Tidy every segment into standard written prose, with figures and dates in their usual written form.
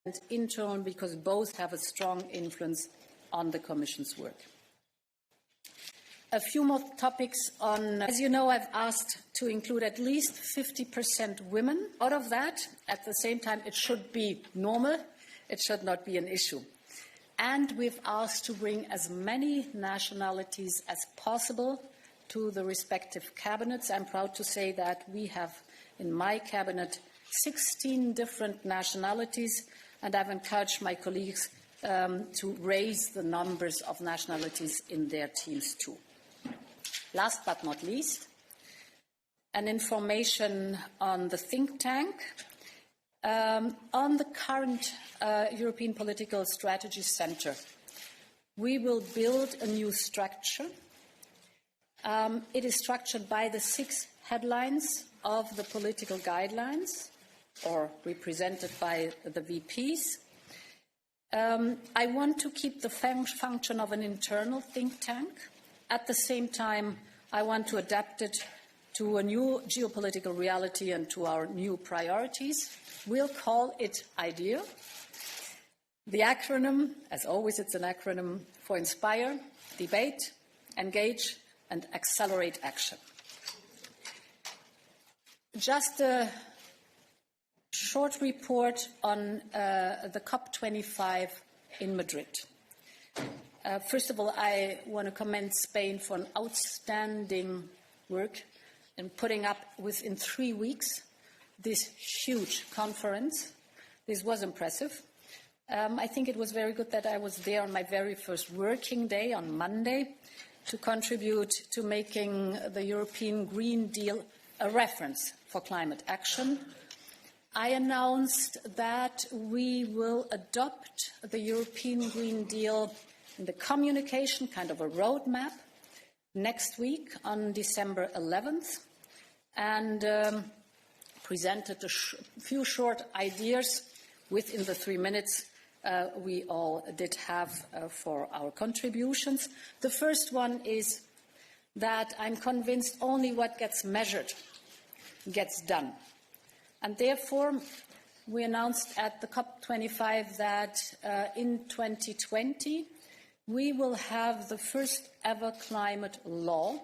and internal, because both have a strong influence on the Commission's work. A few more topics on, as you know, I've asked to include at least 50% women. Out of that, at the same time, it should be normal. It should not be an issue. And we've asked to bring as many nationalities as possible to the respective cabinets. I'm proud to say that we have in my cabinet 16 different nationalities, and I've encouraged my colleagues to raise the numbers of nationalities in their teams too. Last but not least, an information on the think tank. On the current European Political Strategy Centre, we will build a new structure. It is structured by the 6 headlines of the political guidelines, or represented by the VPs. I want to keep the function of an internal think tank. At the same time, I want to adapt it to a new geopolitical reality and to our new priorities. We'll call it IDEA. The acronym, as always, it's an acronym for Inspire, Debate, Engage, and Accelerate Action. Just a short report on the COP25 in Madrid. First of all, I want to commend Spain for an outstanding work in putting up within 3 weeks this huge conference. This was impressive. I think it was very good that I was there on my very first working day on Monday to contribute to making the European Green Deal a reference for climate action. I announced that we will adopt the European Green Deal in the communication, kind of a roadmap, next week on December 11th, and presented a few short ideas within the 3 minutes we all did have for our contributions. The first one is that I'm convinced only what gets measured gets done. And therefore, we announced at the COP25 that in 2020, we will have the first ever climate law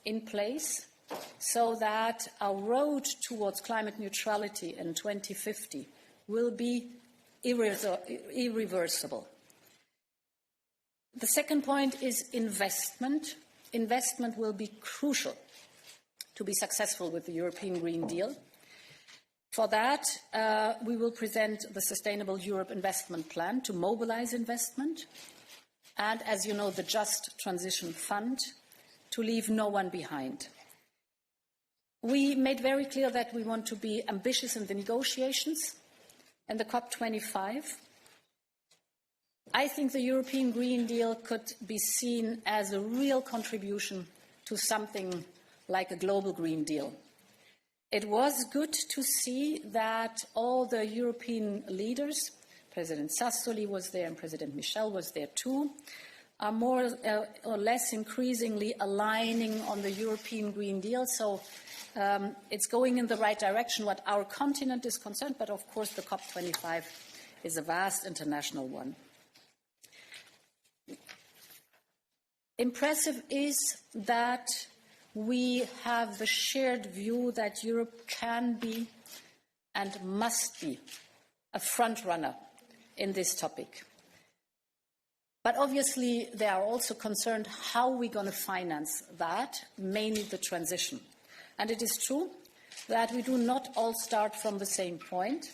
in place so that our road towards climate neutrality in 2050 will be irreversible. The second point is investment. Investment will be crucial to be successful with the European Green Deal. For that, we will present the Sustainable Europe Investment Plan to mobilize investment, and, as you know, the Just Transition Fund to leave no one behind. We made very clear that we want to be ambitious in the negotiations and the COP25. I think the European Green Deal could be seen as a real contribution to something like a global Green Deal. It was good to see that all the European leaders, President Sassoli was there and President Michel was there too, are more or less increasingly aligning on the European Green Deal. So it's going in the right direction what our continent is concerned, but of course the COP25 is a vast international one. Impressive is that we have the shared view that Europe can be and must be a front runner in this topic. But obviously, they are also concerned how we're going to finance that, mainly the transition. And it is true that we do not all start from the same point.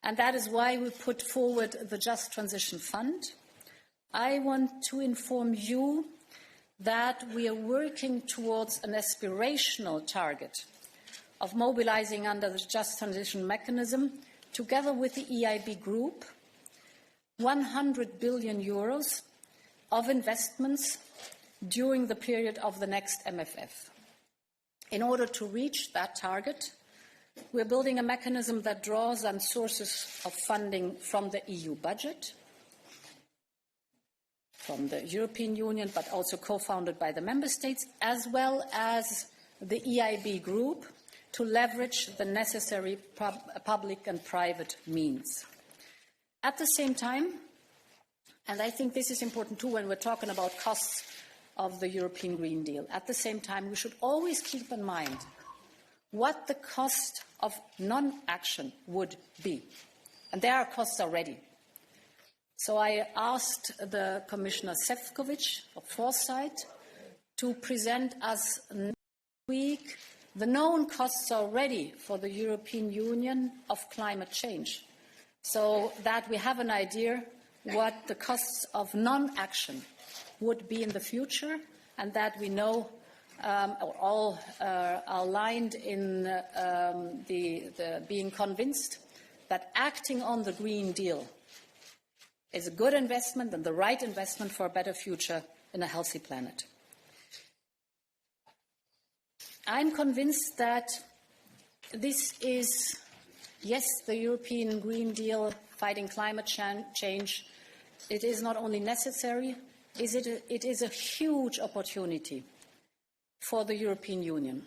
And that is why we put forward the Just Transition Fund. I want to inform you that we are working towards an aspirational target of mobilizing under the Just Transition mechanism, together with the EIB group, 100 billion euros of investments during the period of the next MFF. In order to reach that target, we're building a mechanism that draws on sources of funding from the EU budget, from the European Union, but also co-founded by the Member States, as well as the EIB group, to leverage the necessary public and private means. At the same time, and I think this is important too when we're talking about costs of the European Green Deal, at the same time we should always keep in mind what the cost of non-action would be. And there are costs already. So I asked the Commissioner Šefčovič of Foresight to present us next week the known costs already for the European Union of climate change, so that we have an idea what the costs of non-action would be in the future, and that we know all are aligned in being convinced that acting on the Green Deal is a good investment and the right investment for a better future in a healthy planet. I'm convinced that this is, yes, the European Green Deal fighting climate change. It is not only necessary, it is a huge opportunity for the European Union.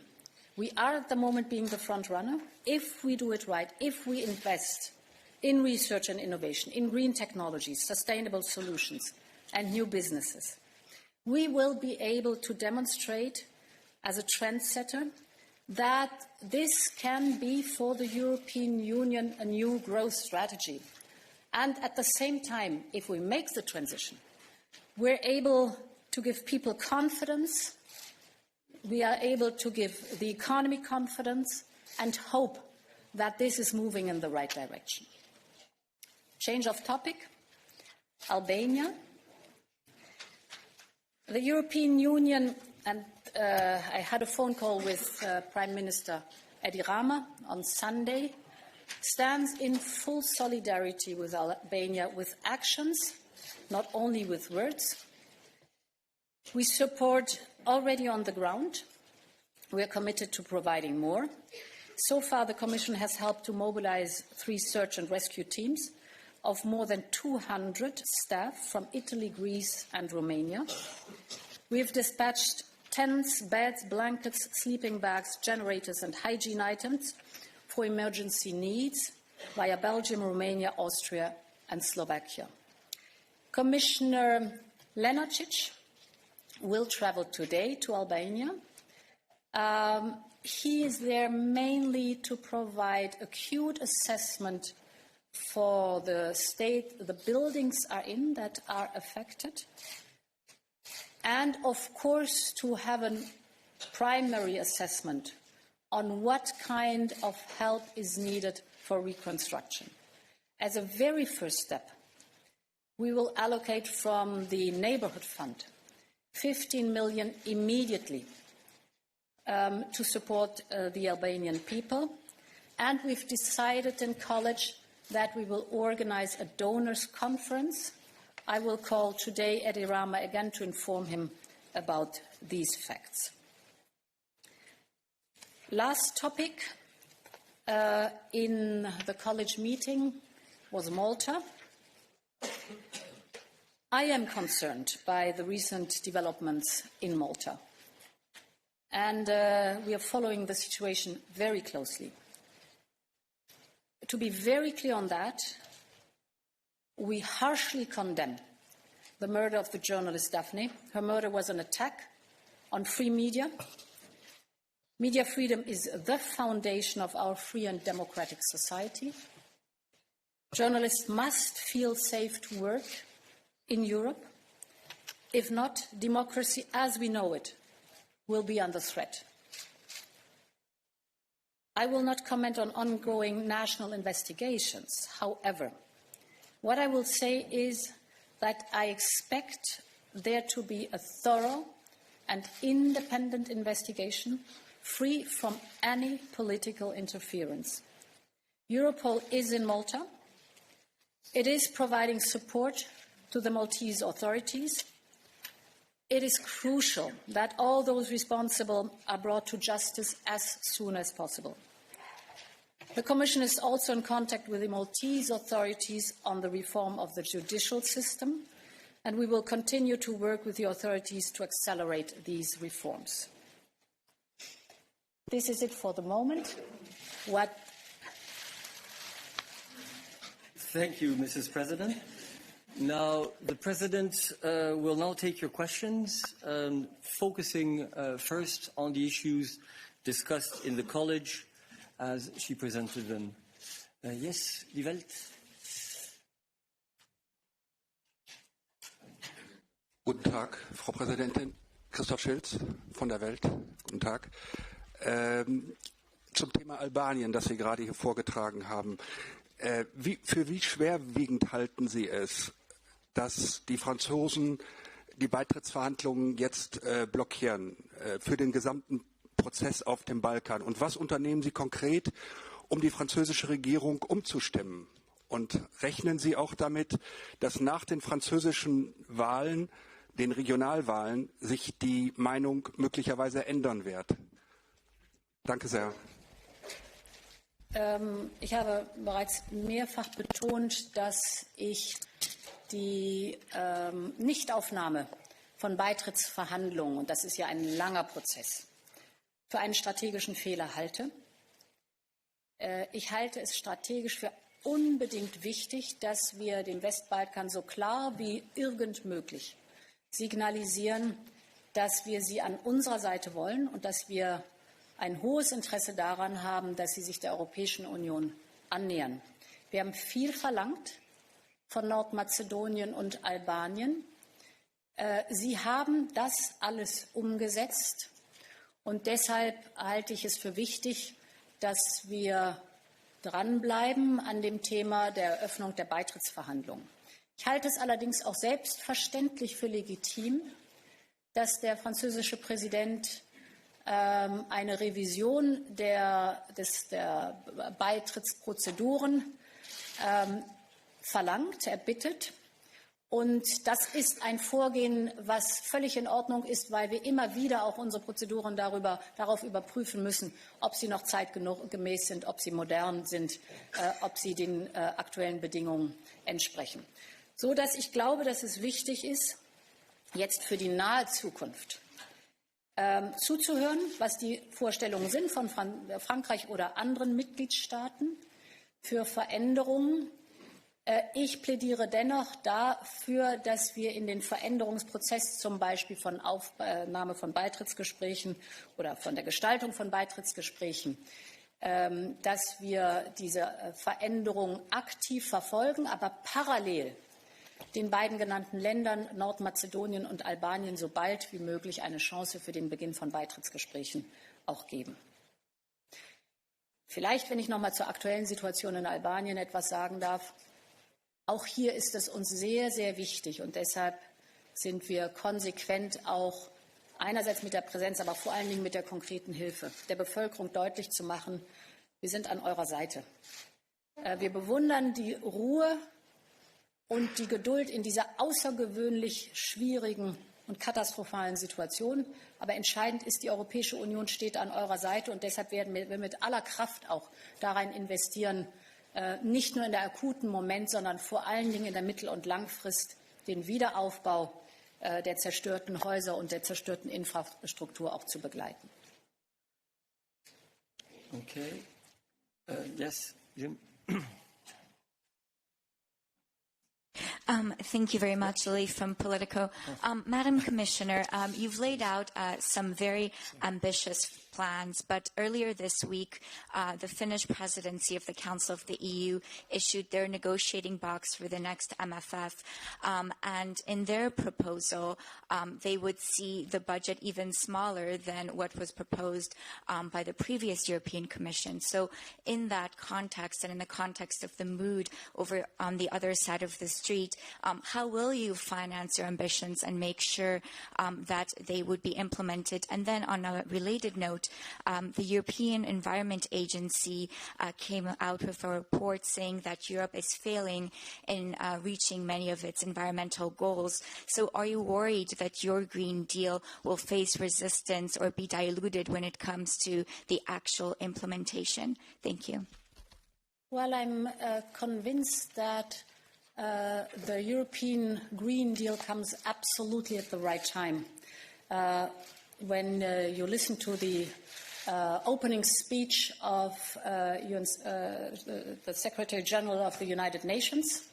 We are at the moment being the front runner. If we do it right, if we invest in research and innovation, in green technologies, sustainable solutions, and new businesses, we will be able to demonstrate as a trendsetter that this can be for the European Union a new growth strategy. And at the same time, if we make the transition, we're able to give people confidence, we are able to give the economy confidence and hope that this is moving in the right direction. Change of topic, Albania. The European Union, and I had a phone call with Prime Minister Edi Rama on Sunday, stands in full solidarity with Albania with actions, not only with words. We support already on the ground. We are committed to providing more. So far, the Commission has helped to mobilize 3 search and rescue teams of more than 200 staff from Italy, Greece and Romania. We have dispatched tents, beds, blankets, sleeping bags, generators and hygiene items for emergency needs via Belgium, Romania, Austria and Slovakia. Commissioner Lenarčič will travel today to Albania. He is there mainly to provide acute assessment for the state the buildings are in that are affected, and of course to have a primary assessment on what kind of help is needed for reconstruction. As a very first step, we will allocate from the Neighbourhood Fund 15 million immediately to support the Albanian people, and we've decided in college that we will organize a donors conference. I will call today Edi Rama again to inform him about these facts. Last topic in the college meeting was Malta. I am concerned by the recent developments in Malta, and we are following the situation very closely. To be very clear on that, we harshly condemn the murder of the journalist Daphne. Her murder was an attack on free media. Media freedom is the foundation of our free and democratic society. Journalists must feel safe to work in Europe. If not, democracy as we know it will be under threat. I will not comment on ongoing national investigations. However, what I will say is that I expect there to be a thorough and independent investigation free from any political interference. Europol is in Malta. It is providing support to the Maltese authorities. It is crucial that all those responsible are brought to justice as soon as possible. The Commission is also in contact with the Maltese authorities on the reform of the judicial system, and we will continue to work with the authorities to accelerate these reforms. This is it for the moment. Thank you, Mrs. President. Now, the President will now take your questions, focusing first on the issues discussed in the College as she presented them. Yes, Die Welt. Guten Tag, Frau Präsidentin. Christoph Schilz von der Welt. Guten Tag. Zum Thema Albanien, das Sie gerade hier vorgetragen haben. Für wie schwerwiegend halten Sie es, dass die Franzosen die Beitrittsverhandlungen jetzt blockieren für den gesamten Prozess auf dem Balkan? Und was unternehmen Sie konkret, um die französische Regierung umzustimmen? Und rechnen Sie auch damit, dass nach den französischen Wahlen, den Regionalwahlen, sich die Meinung möglicherweise ändern wird? Danke sehr. Ich habe bereits mehrfach betont, dass ich die Nichtaufnahme von Beitrittsverhandlungen, und das ist ja ein langer Prozess, für einen strategischen Fehler halte. Ich halte es strategisch für unbedingt wichtig, dass wir den Westbalkan so klar wie irgend möglich signalisieren, dass wir sie an unserer Seite wollen und dass wir ein hohes Interesse daran haben, dass sie sich der Europäischen Union annähern. Wir haben viel verlangt von Nordmazedonien und Albanien. Sie haben das alles umgesetzt. Und deshalb halte ich es für wichtig, dass wir dranbleiben an dem Thema der Eröffnung der Beitrittsverhandlungen. Ich halte es allerdings auch selbstverständlich für legitim, dass der französische Präsident eine Revision der Beitrittsprozeduren verlangt, erbittet. Und das ist ein Vorgehen, was völlig in Ordnung ist, weil wir immer wieder auch unsere Prozeduren darauf überprüfen müssen, ob sie noch zeitgemäß sind, ob sie modern sind, ob sie den aktuellen Bedingungen entsprechen. So dass ich glaube, dass es wichtig ist, jetzt für die nahe Zukunft zuzuhören, was die Vorstellungen sind von Frankreich oder anderen Mitgliedstaaten für Veränderungen. Ich plädiere dennoch dafür, dass wir in den Veränderungsprozess zum Beispiel von Aufnahme von Beitrittsgesprächen oder von der Gestaltung von Beitrittsgesprächen, dass wir diese Veränderungen aktiv verfolgen, aber parallel den beiden genannten Ländern, Nordmazedonien und Albanien, so bald wie möglich eine Chance für den Beginn von Beitrittsgesprächen auch geben. Vielleicht, wenn ich noch mal zur aktuellen Situation in Albanien etwas sagen darf. Auch hier ist es uns sehr, sehr wichtig und deshalb sind wir konsequent auch einerseits mit der Präsenz, aber vor allen Dingen mit der konkreten Hilfe der Bevölkerung deutlich zu machen, wir sind an eurer Seite. Wir bewundern die Ruhe und die Geduld in dieser außergewöhnlich schwierigen und katastrophalen Situation. Aber entscheidend ist, die Europäische Union steht an eurer Seite und deshalb werden wir mit aller Kraft auch darin investieren, nicht nur in der akuten Moment, sondern vor allen Dingen in der Mittel- und Langfrist den Wiederaufbau der zerstörten Häuser und der zerstörten Infrastruktur auch zu begleiten. Okay. Yes, Jim. Thank you very much, Lily from Politico. Madam Commissioner, you've laid out some very ambitious plans, but earlier this week, the Finnish presidency of the Council of the EU issued their negotiating box for the next MFF, and in their proposal, they would see the budget even smaller than what was proposed by the previous European Commission. So in that context, and in the context of the mood over on the other side of the street, how will you finance your ambitions and make sure that they would be implemented? And then on a related note, the European Environment Agency came out with a report saying that Europe is failing in reaching many of its environmental goals. So are you worried that your Green Deal will face resistance or be diluted when it comes to the actual implementation? Thank you. Well, I'm convinced that the European Green Deal comes absolutely at the right time. When you listen to the opening speech of the Secretary General of the United Nations,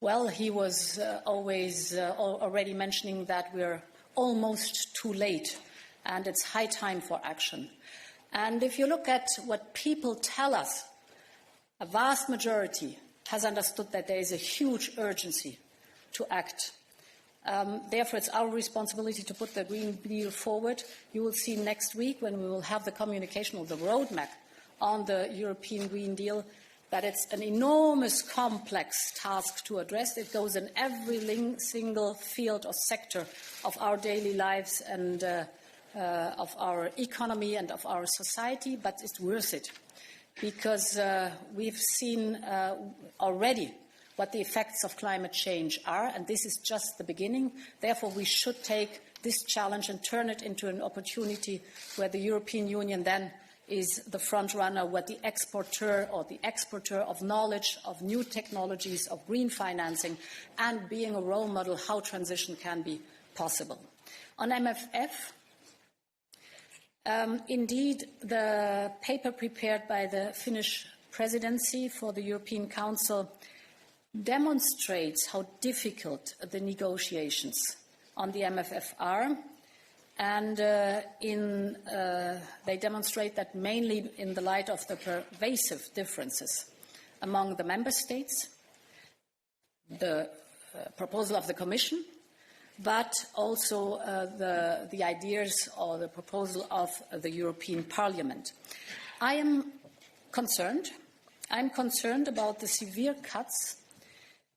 well, he was already mentioning that we're almost too late and it's high time for action. And if you look at what people tell us, a vast majority has understood that there is a huge urgency to act. Therefore, it's our responsibility to put the Green Deal forward. You will see next week, when we will have the communication of the roadmap on the European Green Deal, that it's an enormous, complex task to address. It goes in every single field or sector of our daily lives and of our economy and of our society, but it's worth it, because we've seen already what the effects of climate change are, and this is just the beginning. Therefore, we should take this challenge and turn it into an opportunity where the European Union then is the front runner, where the exporter of knowledge, of new technologies, of green financing, and being a role model how transition can be possible. On MFF, indeed, the paper prepared by the Finnish presidency for the European Council demonstrates how difficult the negotiations on the MFF are, and they demonstrate that mainly in the light of the pervasive differences among the member states, the proposal of the Commission, but also the ideas or the proposal of the European Parliament. I'm concerned about the severe cuts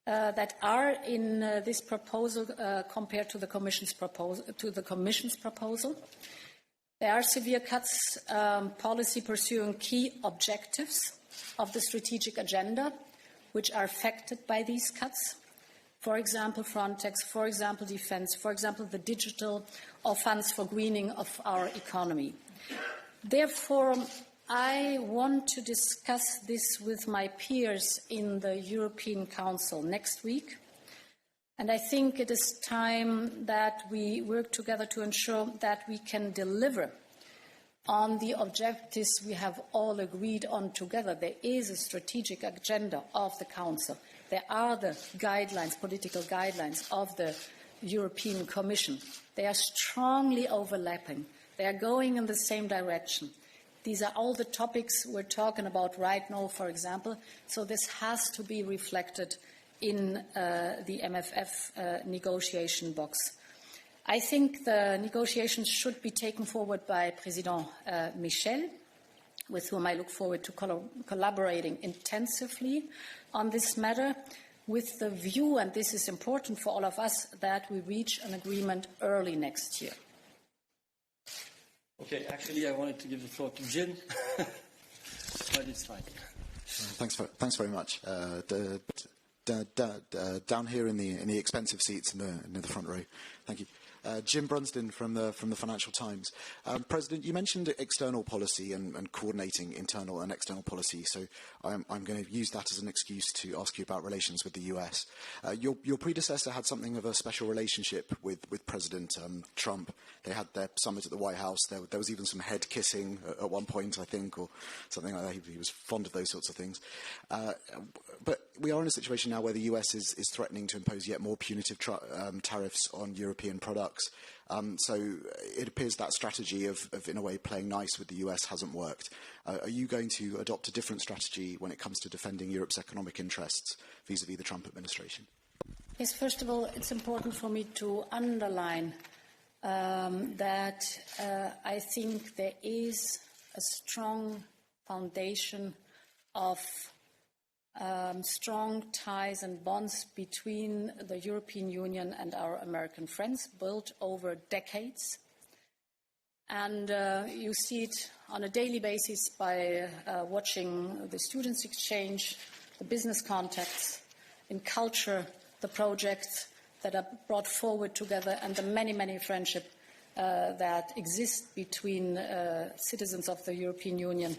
that are in this proposal compared to the Commission's proposal. There are severe cuts, policy pursuing key objectives of the strategic agenda, which are affected by these cuts. For example, Frontex, for example, defence, for example, the digital or funds for greening of our economy. Therefore, I want to discuss this with my peers in the European Council next week, and I think it is time that we work together to ensure that we can deliver on the objectives we have all agreed on together. There is a strategic agenda of the Council. There are the guidelines, political guidelines of the European Commission. They are strongly overlapping. They are going in the same direction. These are all the topics we're talking about right now, for example, so this has to be reflected in the MFF negotiation box. I think the negotiations should be taken forward by President Michel, with whom I look forward to collaborating intensively on this matter, with the view, and this is important for all of us, that we reach an agreement early next year. Okay, actually, I wanted to give the floor to Jim, but it's fine. Thanks very much. Down here in the expensive seats in the front row. Thank you. Jim Brunsden from the Financial Times. President, you mentioned external policy and coordinating internal and external policy, so I'm going to use that as an excuse to ask you about relations with the US. Your predecessor had something of a special relationship with President Trump. They had their summit at the White House. There was even some head kissing at one point, I think, or something like that. He was fond of those sorts of things. But we are in a situation now where the US is threatening to impose yet more punitive tariffs on European products. So it appears that strategy of, in a way, playing nice with the US hasn't worked. Are you going to adopt a different strategy when it comes to defending Europe's economic interests vis-à-vis the Trump administration? Yes, first of all, it's important for me to underline that I think there is a strong foundation of strong ties and bonds between the European Union and our American friends, built over decades. And you see it on a daily basis by watching the students' exchange, the business contacts, in culture, the projects that are brought forward together, and the many, many friendships that exist between citizens of the European Union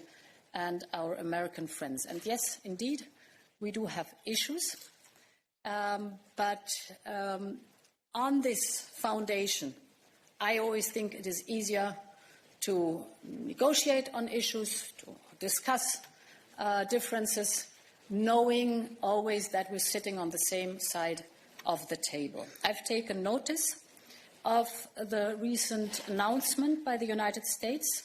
and our American friends. And yes, indeed, we do have issues, but on this foundation, I always think it is easier to negotiate on issues, to discuss differences, knowing always that we're sitting on the same side of the table. I've taken notice of the recent announcement by the United States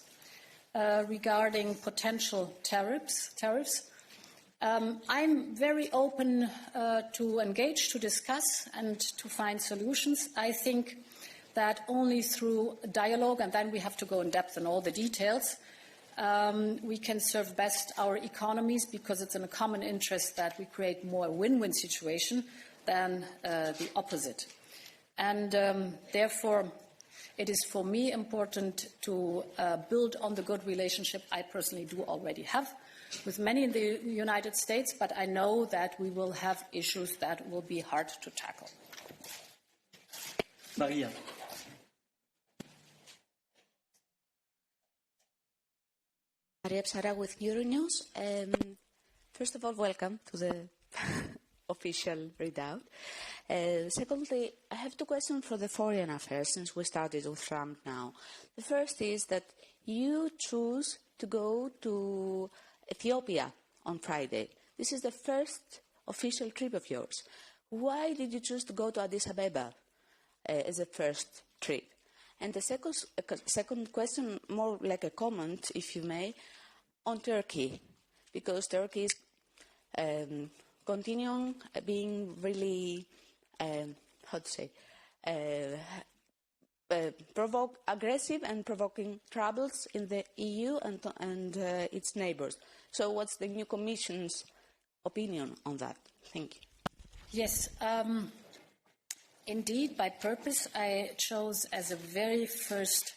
regarding potential tariffs. I'm very open to engage, to discuss, and to find solutions. I think that only through dialogue, and then we have to go in depth in all the details, we can serve best our economies, because it's in a common interest that we create more win-win situation than the opposite. And therefore, it is for me important to build on the good relationship I personally do already have with many in the United States, but I know that we will have issues that will be hard to tackle. Maria. Maria Psara with Euronews. First of all, welcome to the official readout. Secondly, I have two questions for the foreign affairs, since we started with Trump now. The first is that you choose to go to Ethiopia on Friday. This is the first official trip of yours. Why did you choose to go to Addis Ababa as a first trip? And the second question, more like a comment, if you may, on Turkey, because Turkey is continuing being really, aggressive and provoking troubles in the EU and its neighbours. So what's the new Commission's opinion on that? Thank you. Yes, indeed, by purpose, I chose as a very first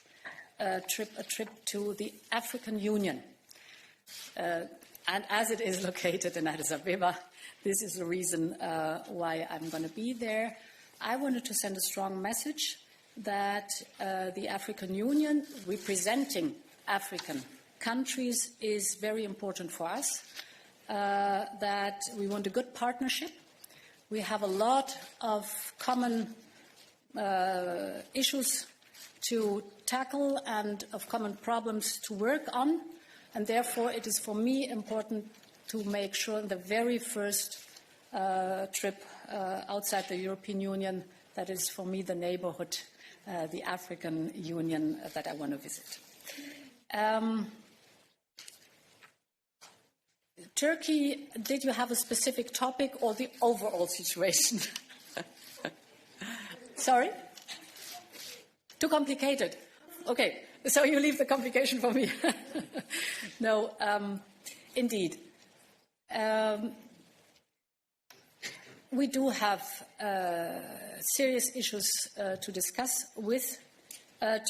trip a trip to the African Union. And as it is located in Addis Ababa, this is the reason why I'm going to be there. I wanted to send a strong message that the African Union, representing African countries, is very important for us, that we want a good partnership. We have a lot of common issues to tackle and of common problems to work on, and therefore it is for me important to make sure in the very first trip outside the European Union, that is for me the neighborhood, the African Union that I want to visit. Turkey, did you have a specific topic or the overall situation? Sorry? Too complicated? Okay, so you leave the complication for me. No, indeed. We do have serious issues to discuss with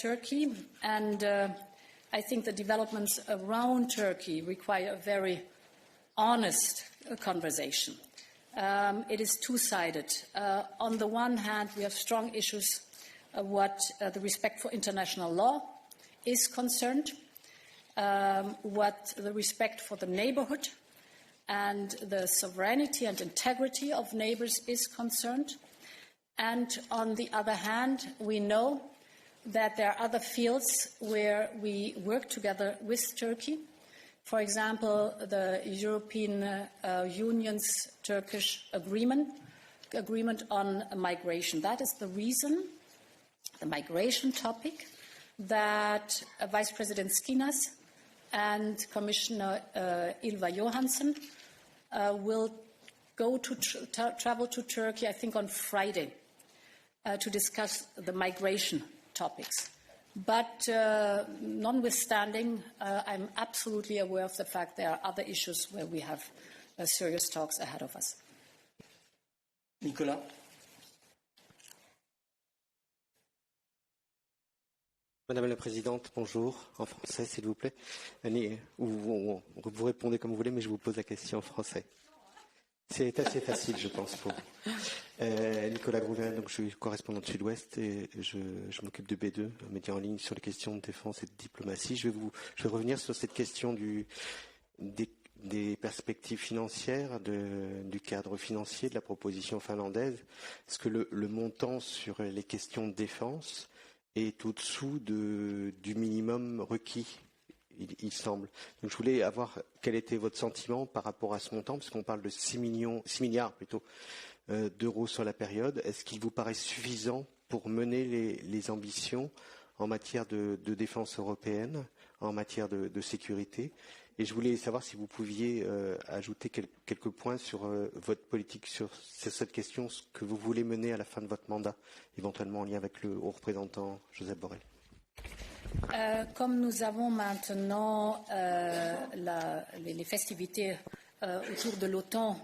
Turkey, and I think the developments around Turkey require a very honest conversation. It is two-sided. On the one hand, we have strong issues what the respect for international law is concerned, what the respect for the neighborhood and the sovereignty and integrity of neighbors is concerned. And on the other hand, we know that there are other fields where we work together with Turkey. For example, the European Union's Turkish agreement on migration. That is the reason, the migration topic, that Vice President Skinas and Commissioner Ylva Johansson will go to travel to Turkey, I think on Friday, to discuss the migration topics. But notwithstanding, I'm absolutely aware of the fact there are other issues where we have serious talks ahead of us. Nicolas. Madame la Présidente, bonjour, en français s'il vous plaît. Vous répondez comme vous voulez, mais je vous pose la question en français. C'est assez facile, je pense, pour vous. Nicolas Grouvet, donc je suis correspondant de Sud-Ouest et je m'occupe de B2, un média en ligne sur les questions de défense et de diplomatie. Je vais revenir sur cette question des perspectives financières, du cadre financier de la proposition finlandaise. Est-ce que le montant sur les questions de défense est au-dessous du minimum requis, il semble. Donc je voulais avoir quel était votre sentiment par rapport à ce montant, parce qu'on parle de 6 milliards plutôt d'euros sur la période. Est-ce qu'il vous paraît suffisant pour mener les ambitions en matière de défense européenne, en matière de sécurité? Et je voulais savoir si vous pouviez ajouter quelques points sur votre politique sur cette question, ce que vous voulez mener à la fin de votre mandat, éventuellement en lien avec le haut représentant Josep Borrell. Comme nous avons maintenant les festivités autour de l'OTAN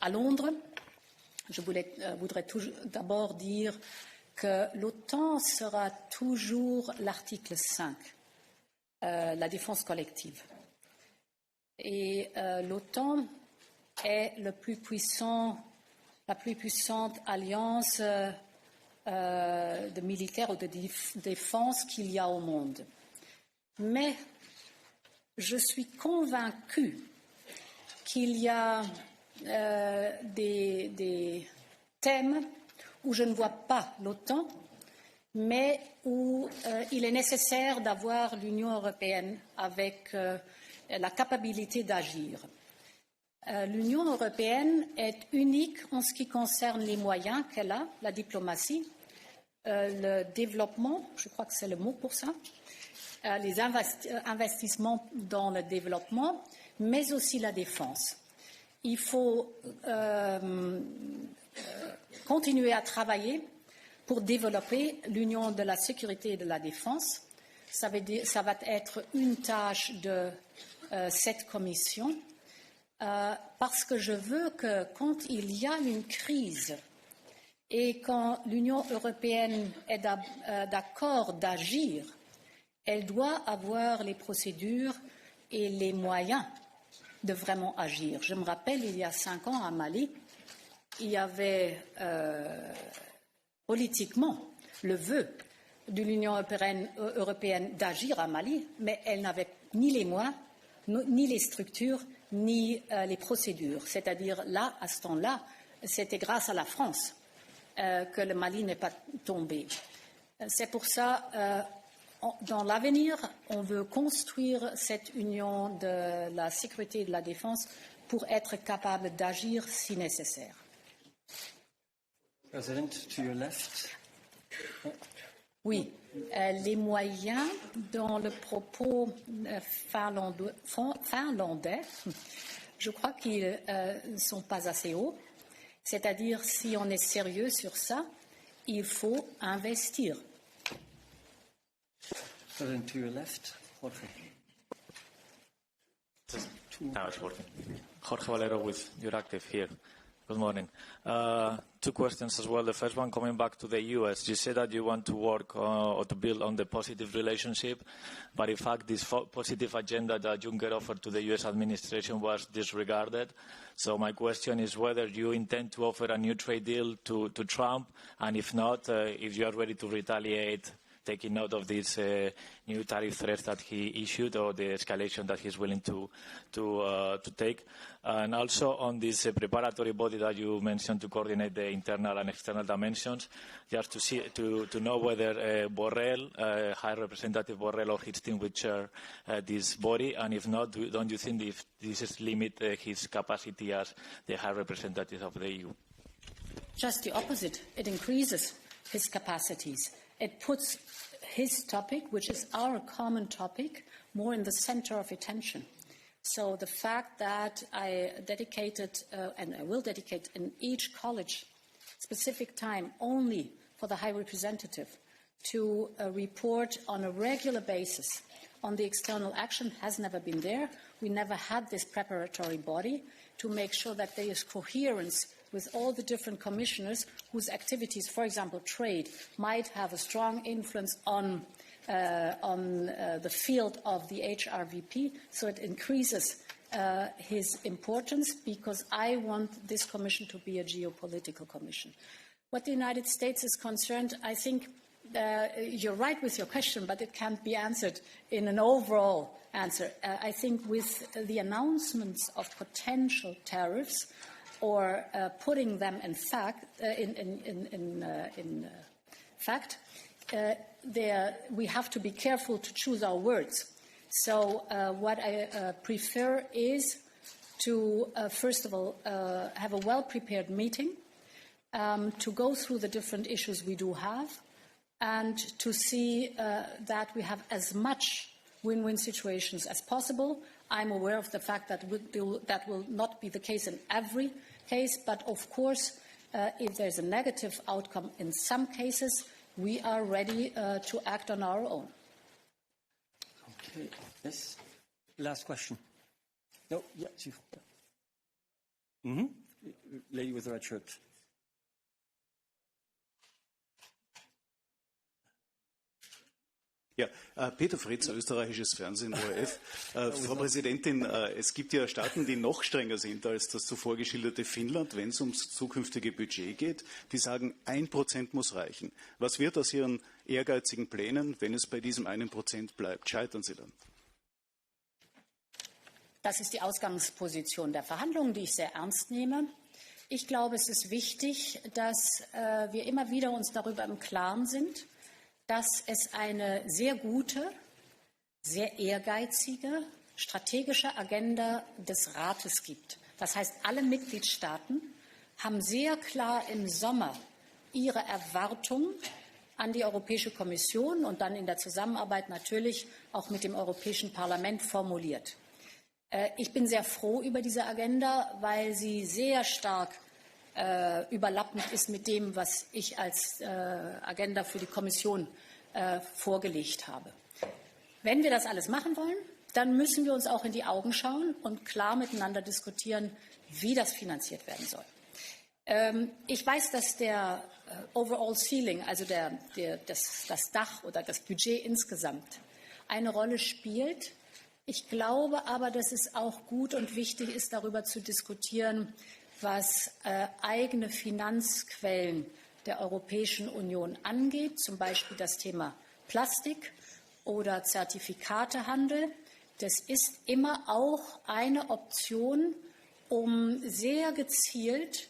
à Londres, je voudrais d'abord dire que l'OTAN sera toujours l'article 5. La défense collective. Et l'OTAN est la plus puissante alliance de militaires ou de défense qu'il y a au monde. Mais je suis convaincue qu'il y a des thèmes où je ne vois pas l'OTAN, mais où il est nécessaire d'avoir l'Union européenne avec la capacité d'agir. L'Union européenne est unique en ce qui concerne les moyens qu'elle a, la diplomatie, le développement, je crois que c'est le mot pour ça, les investissements dans le développement, mais aussi la défense. Il faut continuer à travailler pour développer l'Union de la sécurité et de la défense. Ça va être une tâche de cette commission, parce que je veux que quand il y a une crise et quand l'Union européenne est d'accord d'agir, elle doit avoir les procédures et les moyens de vraiment agir. Je me rappelle, il y a 5 ans à Mali, il y avait politiquement le vœu de l'Union européenne d'agir à Mali, mais elle n'avait ni les moyens, ni les structures, ni les procédures. C'est-à-dire là, à ce temps-là, c'était grâce à la France que le Mali n'est pas tombé. C'est pour ça, dans l'avenir, on veut construire cette union de la sécurité et de la défense pour être capable d'agir si nécessaire. President, to your left. Oui, les moyens dans le propos finlandais, je crois qu'ils ne sont pas assez hauts. C'est-à-dire, si on est sérieux sur ça, il faut investir. President, to your left. Jorge. Jorge Valero with Euractiv here. Good morning. 2 questions as well. The first one, coming back to the US. You said that you want to work or to build on the positive relationship, but in fact this positive agenda that Juncker offered to the US administration was disregarded. So my question is whether you intend to offer a new trade deal to Trump, and if not, if you are ready to retaliate, taking note of these new tariff threats that he issued or the escalation that he's willing to take. And also on this preparatory body that you mentioned to coordinate the internal and external dimensions, just to know whether Borrell, High Representative Borrell or his team would chair this body, and if not, don't you think if this is limit his capacity as the High Representative of the EU? Just the opposite. It increases his capacities. It puts his topic, which is our common topic, more in the center of attention. So the fact that I dedicated, and I will dedicate in each college, specific time only for the High Representative to report on a regular basis on the external action has never been there. We never had this preparatory body to make sure that there is coherence with all the different commissioners whose activities, for example, trade, might have a strong influence on the field of the HRVP. So it increases his importance because I want this commission to be a geopolitical commission. What the United States is concerned, I think you're right with your question, but it can't be answered in an overall answer. I think with the announcements of potential tariffs, or putting them in fact, we have to be careful to choose our words. So what I prefer is to, first of all, have a well-prepared meeting, to go through the different issues we do have, and to see that we have as much win-win situations as possible. I'm aware of the fact that that will not be the case in every case, but of course, if there's a negative outcome in some cases, we are ready to act on our own. Okay. Yes. Last question. No. Yeah. Mm-hmm. Lady with the red shirt. Ja, Peter Fritz, österreichisches Fernsehen, ORF. Frau Präsidentin, es gibt ja Staaten, die noch strenger sind als das zuvor geschilderte Finnland, wenn es ums zukünftige Budget geht. Die sagen, 1% muss reichen. Was wird aus Ihren ehrgeizigen Plänen, wenn es bei diesem 1% bleibt? Scheitern Sie dann? Das ist die Ausgangsposition der Verhandlungen, die ich sehr ernst nehme. Ich glaube, es ist wichtig, dass wir immer wieder uns darüber im Klaren sind, dass es eine sehr gute, sehr ehrgeizige, strategische Agenda des Rates gibt. Das heißt, alle Mitgliedstaaten haben sehr klar im Sommer ihre Erwartungen an die Europäische Kommission und dann in der Zusammenarbeit natürlich auch mit dem Europäischen Parlament formuliert. Ich bin sehr froh über diese Agenda, weil sie sehr stark überlappend ist mit dem, was ich als Agenda für die Kommission vorgelegt habe. Wenn wir das alles machen wollen, dann müssen wir uns auch in die Augen schauen und klar miteinander diskutieren, wie das finanziert werden soll. Ich weiß, dass der Overall Ceiling, also das Dach oder das Budget insgesamt, eine Rolle spielt. Ich glaube aber, dass es auch gut und wichtig ist, darüber zu diskutieren, was eigene Finanzquellen der Europäischen Union angeht, zum Beispiel das Thema Plastik oder Zertifikatehandel. Das ist immer auch eine Option, um sehr gezielt